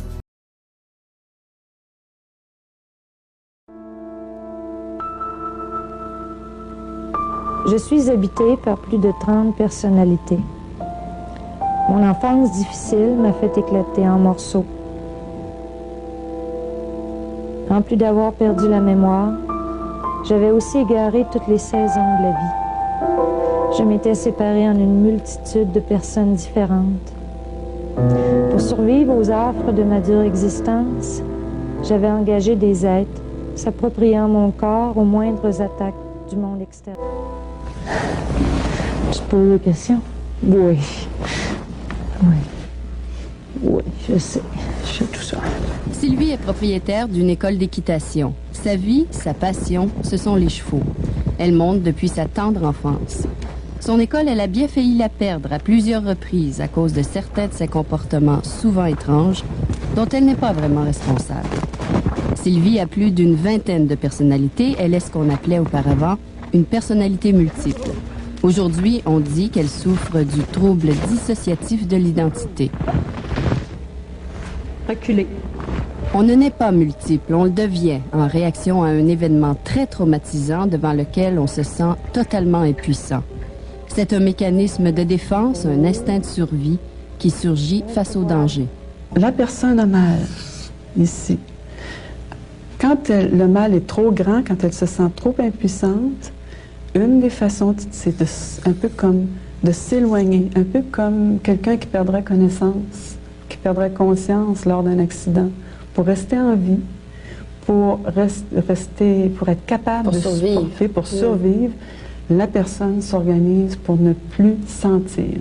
Je suis habitée par plus de 30 personnalités. Mon enfance difficile m'a fait éclater en morceaux. En plus d'avoir perdu la mémoire, j'avais aussi égaré toutes les saisons de la vie. Je m'étais séparée en une multitude de personnes différentes. Pour survivre aux affres de ma dure existence, j'avais engagé des êtres, s'appropriant mon corps aux moindres attaques du monde extérieur. Je pose des questions? Oui. Oui, je sais tout ça. Sylvie est propriétaire d'une école d'équitation. Sa vie, sa passion, ce sont les chevaux. Elle monte depuis sa tendre enfance. Son école, elle a bien failli la perdre à plusieurs reprises à cause de certains de ses comportements souvent étranges dont elle n'est pas vraiment responsable. Sylvie a plus d'une vingtaine de personnalités. Elle est ce qu'on appelait auparavant une personnalité multiple. Aujourd'hui, on dit qu'elle souffre du trouble dissociatif de l'identité. Reculé. On ne naît pas multiple, on le devient en réaction à un événement très traumatisant devant lequel on se sent totalement impuissant. C'est un mécanisme de défense, un instinct de survie qui surgit face au danger. La personne a mal, ici. Quand le mal est trop grand, quand elle se sent trop impuissante, une des façons, c'est un peu comme de s'éloigner, un peu comme quelqu'un qui perdrait connaissance, qui perdrait conscience lors d'un accident, pour rester en vie, pour être capable de supporter, pour survivre. La personne s'organise pour ne plus sentir.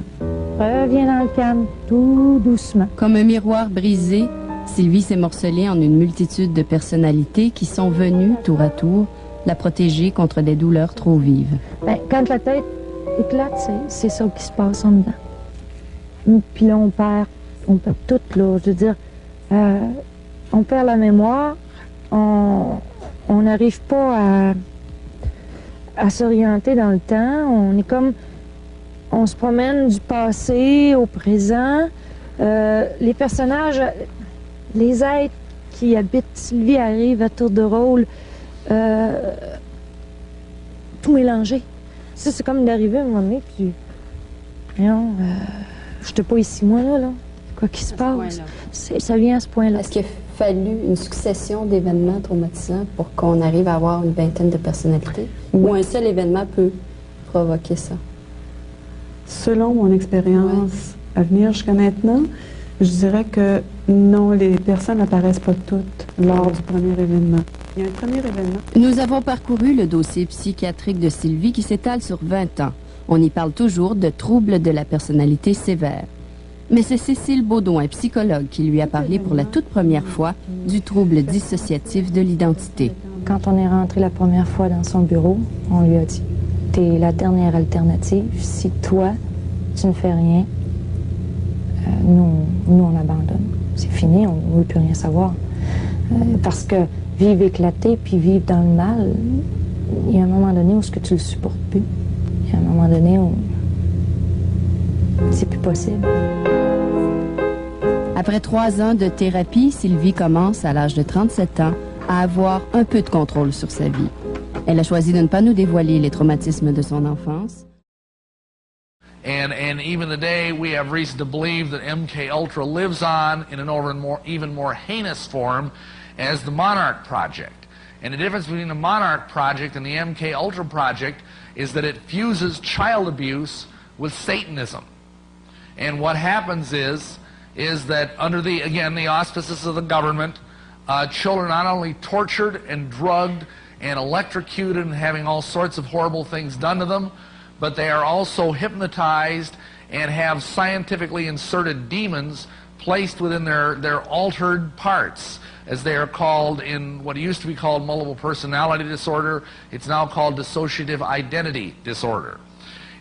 Reviens dans le calme, tout doucement. Comme un miroir brisé, Sylvie s'est morcelée en une multitude de personnalités qui sont venues, tour à tour, la protéger contre des douleurs trop vives. Quand la tête éclate, c'est ça qui se passe en dedans. Puis là, on perd tout, là. Je veux dire, on perd la mémoire, on n'arrive pas à s'orienter dans le temps. On se promène du passé au présent. Les personnages, les êtres qui habitent Sylvie arrivent à tour de rôle, tout mélangé. Ça, c'est comme d'arriver à un moment donné, puis... Je n'étais pas ici, moi, là. Quoi qu'il se passe, ça vient à ce point-là. Est-ce qu'il a fallu une succession d'événements traumatisants pour qu'on arrive à avoir une vingtaine de personnalités? Ou un seul événement peut provoquer ça? Selon mon expérience à venir jusqu'à maintenant, je dirais que non, les personnes n'apparaissent pas toutes lors du premier événement. Il y a un premier événement. Nous avons parcouru le dossier psychiatrique de Sylvie qui s'étale sur 20 ans. On y parle toujours de troubles de la personnalité sévère. Mais c'est Cécile Baudouin, psychologue, qui lui a parlé pour la toute première fois du trouble dissociatif de l'identité. Quand on est rentré la première fois dans son bureau, on lui a dit « T'es la dernière alternative. Si toi, tu ne fais rien, nous, on abandonne. C'est fini, on ne veut plus rien savoir. Parce que vivre éclaté puis vivre dans le mal, il y a un moment donné où ce que tu le supportes plus. Il y a un moment donné où c'est plus possible. » Après 3 ans de thérapie, Sylvie commence, à l'âge de 37 ans, à avoir un peu de contrôle sur sa vie. Elle a choisi de ne pas nous dévoiler les traumatismes de son enfance. And even today, we have reason to believe that MK Ultra lives on in an even more heinous form as the Monarch Project. And the difference between the Monarch Project and the MK Ultra Project is that it fuses child abuse with Satanism. And what happens is that under the auspices of the government, children are not only tortured and drugged and electrocuted and having all sorts of horrible things done to them, but they are also hypnotized and have scientifically inserted demons placed within their altered parts, as they are called in what used to be called multiple personality disorder. It's now called dissociative identity disorder.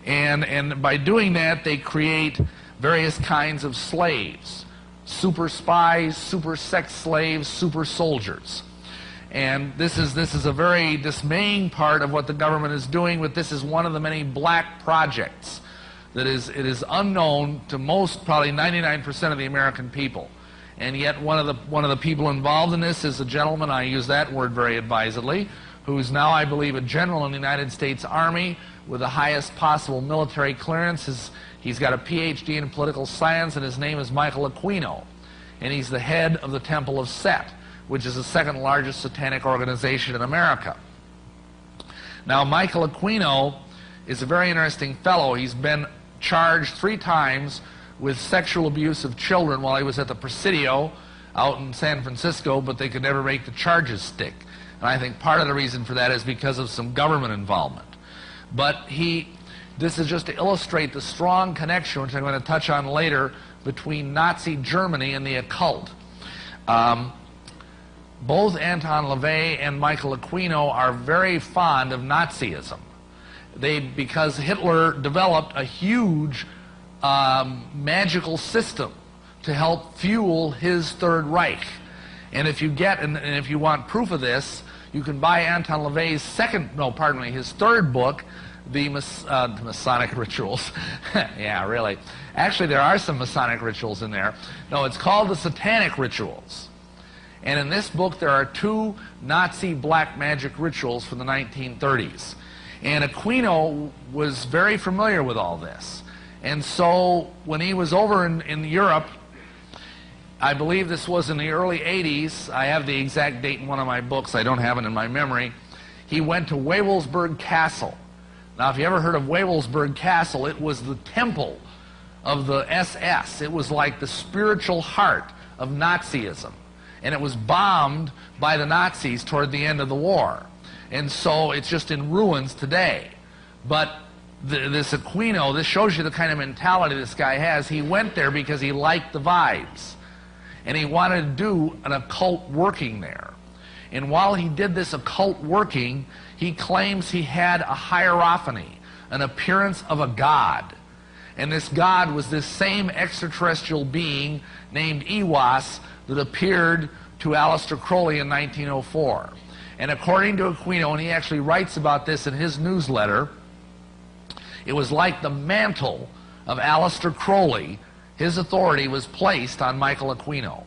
And by doing that, they create various kinds of slaves, super spies, super sex slaves, super soldiers. And this is a very dismaying part of what the government is doing, but this is one of the many black projects that is unknown to most, probably 99% of the American people. And yet one of the people involved in this is a gentleman, I use that word very advisedly, who is now, I believe, a general in the United States Army with the highest possible military clearance. He's got a PhD in political science, and his name is Michael Aquino. And he's the head of the Temple of Set, which is the second largest satanic organization in America. Now, Michael Aquino is a very interesting fellow. He's been charged 3 times with sexual abuse of children while he was at the Presidio out in San Francisco, but they could never make the charges stick. And I think part of the reason for that is because of some government involvement. But this is just to illustrate the strong connection, which I'm going to touch on later, between Nazi Germany and the occult. Both Anton LaVey and Michael Aquino are very fond of Nazism. Because Hitler developed a huge magical system to help fuel his Third Reich. And if if you want proof of this, you can buy Anton LaVey's his third book, the Masonic Rituals. Yeah, really. Actually, there are some Masonic rituals in there. No, it's called the Satanic Rituals. And in this book, there are 2 Nazi black magic rituals from the 1930s. And Aquino was very familiar with all this. And so when he was over in Europe, I believe this was in the early 80s, I have the exact date in one of my books, I don't have it in my memory, he went to Wewelsburg Castle. Now, if you ever heard of Wewelsburg Castle, it was the temple of the SS. It was like the spiritual heart of Nazism. And it was bombed by the Nazis toward the end of the war. And so it's just in ruins today. But this Aquino, this shows you the kind of mentality this guy has. He went there because he liked the vibes. And he wanted to do an occult working there. And while he did this occult working, he claims he had a hierophany, an appearance of a god. And this god was this same extraterrestrial being named Iwas that appeared to Aleister Crowley in 1904. And according to Aquino, and he actually writes about this in his newsletter, it was like the mantle of Aleister Crowley, his authority was placed on Michael Aquino.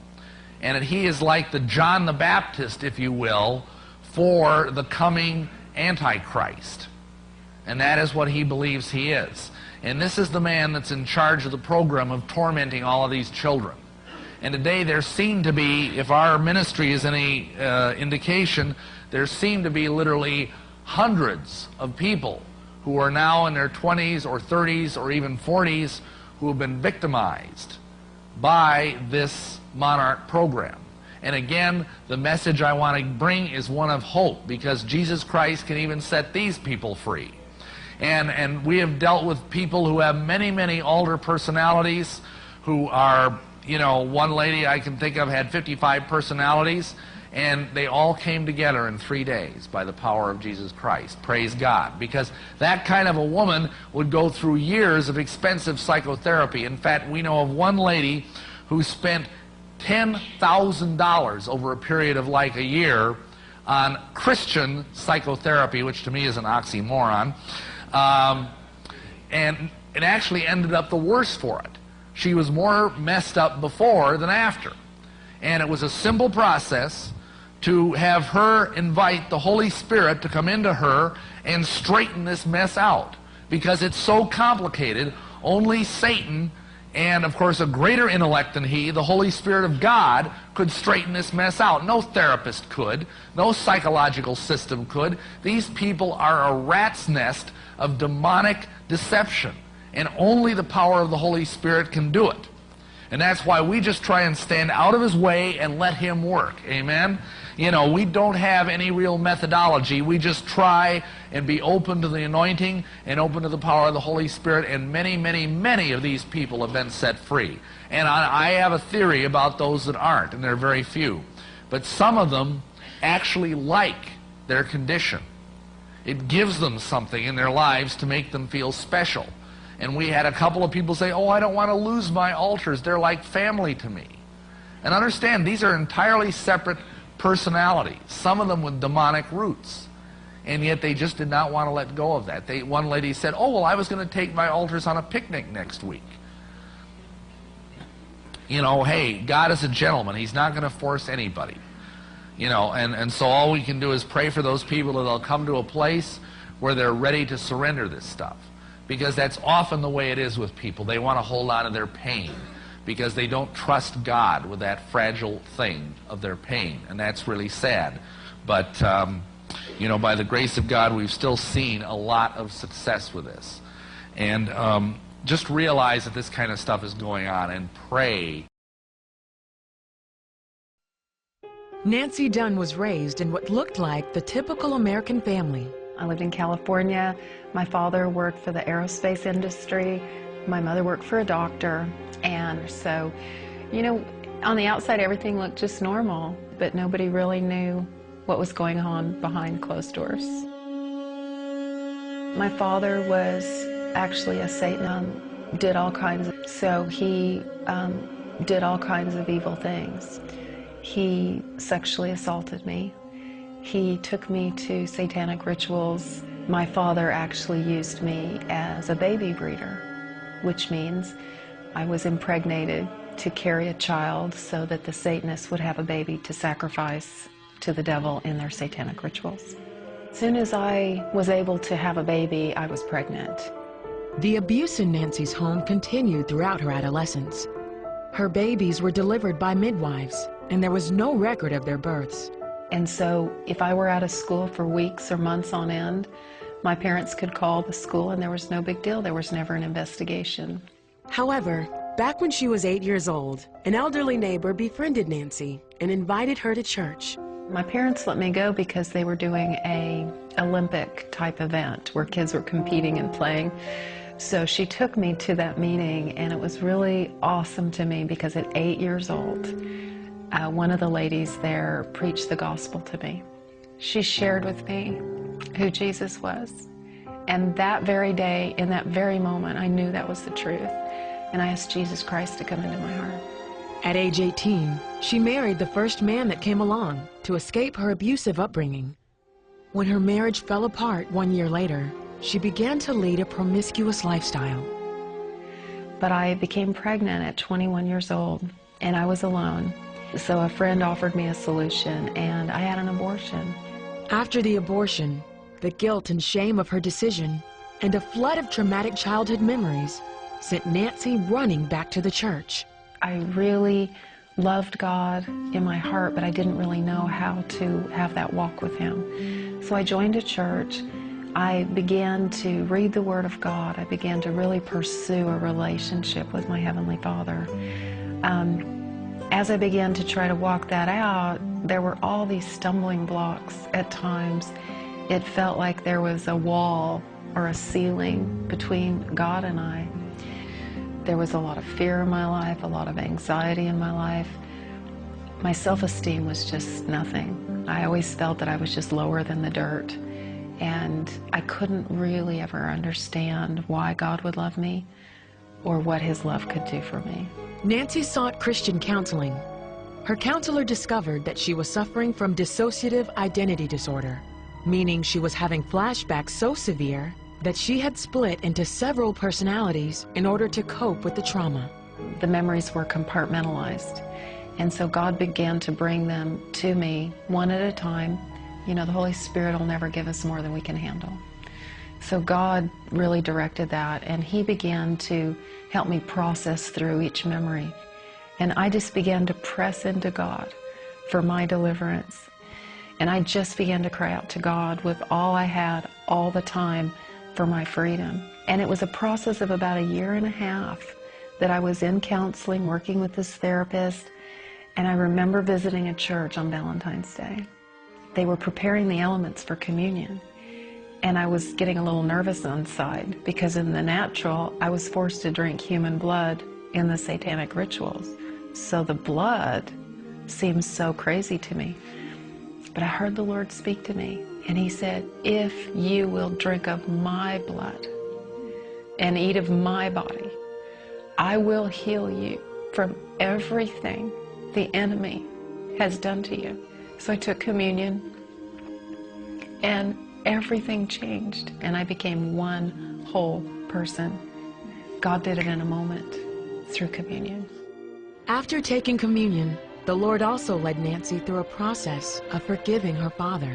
And that he is like the John the Baptist, if you will, for the coming Antichrist. And that is what he believes he is. And this is the man that's in charge of the program of tormenting all of these children. And today there seem to be, if our ministry is any indication, there seem to be literally hundreds of people who are now in their 20s or 30s or even 40s who have been victimized by this Monarch program. And again, the message I want to bring is one of hope, because Jesus Christ can even set these people free. And we have dealt with people who have many, many alter personalities, who are, you know, one lady I can think of had 55 personalities, and they all came together in 3 days by the power of Jesus Christ. Praise God. Because that kind of a woman would go through years of expensive psychotherapy. In fact, we know of one lady who spent $10,000 over a period of like a year on Christian psychotherapy, which to me is an oxymoron. And it actually ended up the worse for it. She was more messed up before than after. And it was a simple process to have her invite the Holy Spirit to come into her and straighten this mess out. Because it's so complicated, only Satan, and of course a greater intellect than he, the Holy Spirit of God, could straighten this mess out. No therapist could. No psychological system could. These people are a rat's nest of demonic deception. And only the power of the Holy Spirit can do it. And that's why we just try and stand out of his way and let him work. Amen? You know, we don't have any real methodology. We just try and be open to the anointing and open to the power of the Holy Spirit, and many, many, many of these people have been set free. And I have a theory about those that aren't, and they're very few. But some of them actually like their condition. It gives them something in their lives to make them feel special. And we had a couple of people say, oh, I don't want to lose my altars. They're like family to me. And understand, these are entirely separate personalities, some of them with demonic roots. And yet they just did not want to let go of that. One lady said, oh, well, I was going to take my altars on a picnic next week. You know, hey, God is a gentleman. He's not going to force anybody. You know, and so all we can do is pray for those people that they'll come to a place where they're ready to surrender this stuff. Because that's often the way it is with people. They want to hold on to their pain because they don't trust God with that fragile thing of their pain. And that's really sad. But, you know, by the grace of God, we've still seen a lot of success with this. And just realize that this kind of stuff is going on and pray. Nancy Dunn was raised in what looked like the typical American family. I lived in California. My father worked for the aerospace industry. My mother worked for a doctor. And so, you know, on the outside everything looked just normal, but nobody really knew what was going on behind closed doors. My father was actually a Satanist, did all kinds of, so he did all kinds of evil things. He sexually assaulted me. He took me to satanic rituals. My father actually used me as a baby breeder, which means I was impregnated to carry a child so that the Satanists would have a baby to sacrifice to the devil in their satanic rituals. As soon as I was able to have a baby, I was pregnant. The abuse in Nancy's home continued throughout her adolescence. Her babies were delivered by midwives, and there was no record of their births. And so if I were out of school for weeks or months on end, my parents could call the school and there was no big deal. There was never an investigation. However, back when she was 8 years old, an elderly neighbor befriended Nancy and invited her to church. My parents let me go because they were doing an Olympic type event where kids were competing and playing. So she took me to that meeting, and it was really awesome to me because at 8 years old, one of the ladies there preached the gospel to me. She shared with me who Jesus was. And that very day, in that very moment, I knew that was the truth. And I asked Jesus Christ to come into my heart. At age 18, she married the first man that came along to escape her abusive upbringing. When her marriage fell apart 1 year later, she began to lead a promiscuous lifestyle. But I became pregnant at 21 years old, and I was alone. So a friend offered me a solution, and I had an abortion. After the abortion, the guilt and shame of her decision and a flood of traumatic childhood memories sent Nancy running back to the church. I really loved God in my heart, but I didn't really know how to have that walk with Him. So I joined a church. I began to read the Word of God. I began to really pursue a relationship with my Heavenly Father. As I began to try to walk that out, there were all these stumbling blocks at times. It felt like there was a wall or a ceiling between God and I. There was a lot of fear in my life, a lot of anxiety in my life. My self-esteem was just nothing. I always felt that I was just lower than the dirt. And I couldn't really ever understand why God would love me or what His love could do for me. Nancy sought Christian counseling. Her counselor discovered that she was suffering from dissociative identity disorder, meaning she was having flashbacks so severe that she had split into several personalities in order to cope with the trauma. The memories were compartmentalized, and so God began to bring them to me one at a time. You know, the Holy Spirit will never give us more than we can handle. So God really directed that, and He began to help me process through each memory. And I just began to press into God for my deliverance. And I just began to cry out to God with all I had, all the time, for my freedom. And it was a process of about 1.5 years that I was in counseling, working with this therapist. And I remember visiting a church on Valentine's Day. They were preparing the elements for communion. And I was getting a little nervous inside because in the natural, I was forced to drink human blood in the satanic rituals. So the blood seemed so crazy to me. But I heard the Lord speak to me, and He said, if you will drink of my blood and eat of my body, I will heal you from everything the enemy has done to you. So I took communion, and everything changed, and I became one whole person. God did it in a moment through communion. After taking communion, the Lord also led Nancy through a process of forgiving her father.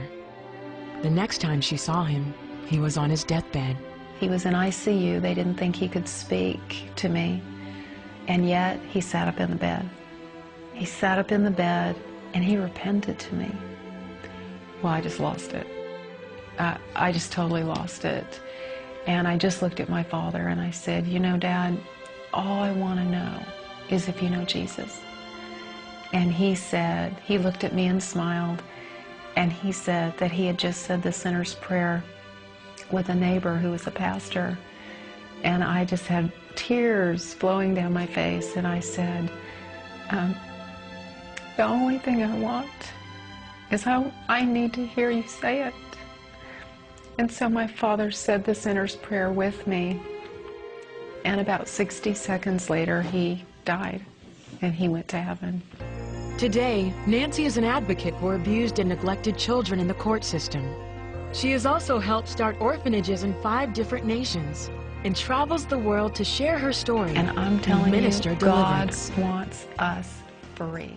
The next time she saw him, he was on his deathbed. He was in ICU. They didn't think he could speak to me, and yet he sat up in the bed. He sat up in the bed, and he repented to me. Well, I just lost it. I just totally lost it. And I just looked at my father and I said, you know, Dad, all I want to know is if you know Jesus. And he said, he looked at me and smiled, and he said that he had just said the sinner's prayer with a neighbor who was a pastor. And I just had tears flowing down my face, and I said, the only thing I want is I need to hear you say it. And so my father said the sinner's prayer with me, and about 60 seconds later, he died, and he went to heaven. Today, Nancy is an advocate for abused and neglected children in the court system. She has also helped start orphanages in 5 different nations and travels the world to share her story and I'm telling minister you, God deliverance. wants us free.